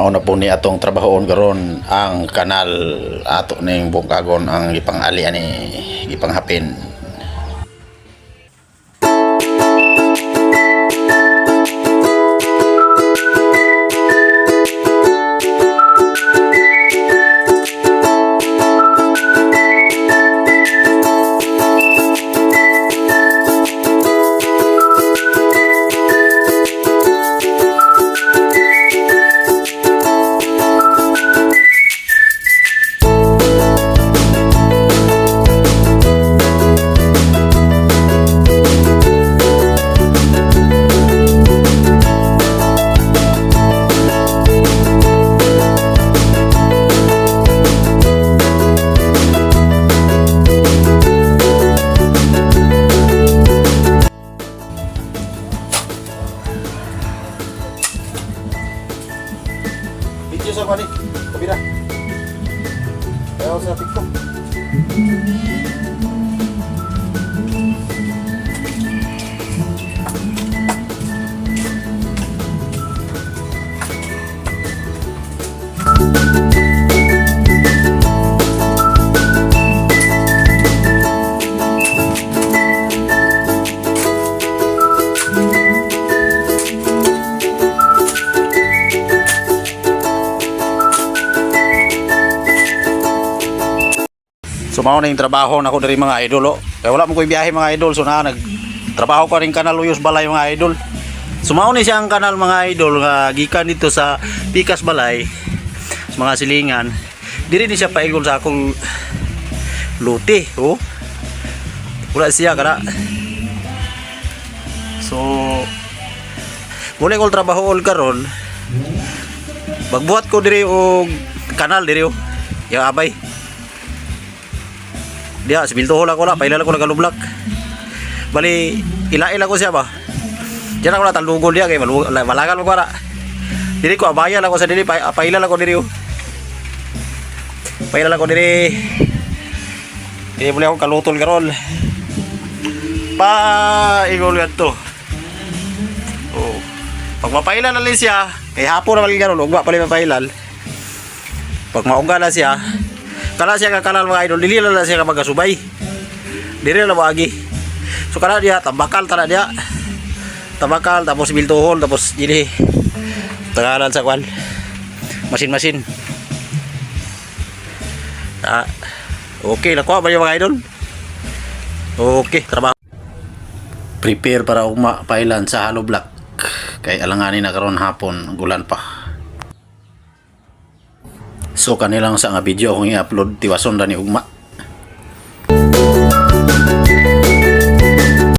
mao na po ni atong trabahoon karon ang kanal ato ning bungkagon ang ipang-ali ani ipanghapin. Video sa pani, kabira. Ayaw sa TikTok. So mao na yung trabaho na ko diri mga idol kaya wala mo ko'y biyahe mga idol, so nagtrabaho ko ring kanal Uyos Balay mga idol. So mao ni siyang kanal mga idol nga gikan dito sa Pikas Balay sa mga silingan. Diri ni siya paigol sa akong luti wala siya kada. So muli ko trabaho karon magbuhat ko diri og kanal diri yung abay dia sibiltuhol ako na pailala ko nagalublak bali ila ko siya ba diyan ako na talugol dia kay malagal mo para diri ko abayan ako sa diri pailala ko diri pailala ko diri muli ako kalutol karon pa igol to pag mapailan na siya kay hapon na karon ugba pali mapailal pag maungga na siya kana siya ka kanal mga idol dili na siya ka magasubay diri na maagi. So kana dia tambakal tara dia tambakal tapos biltuhol tapos dili tangalan sa kwan masin okay nakuha ba yung mga idol. Okay, trabaho prepare para ugma pailan sa hollow block kay alanganin na karon hapon gulan pa. So kanilang sa nga video akong i-upload tiwason ra ni ugma.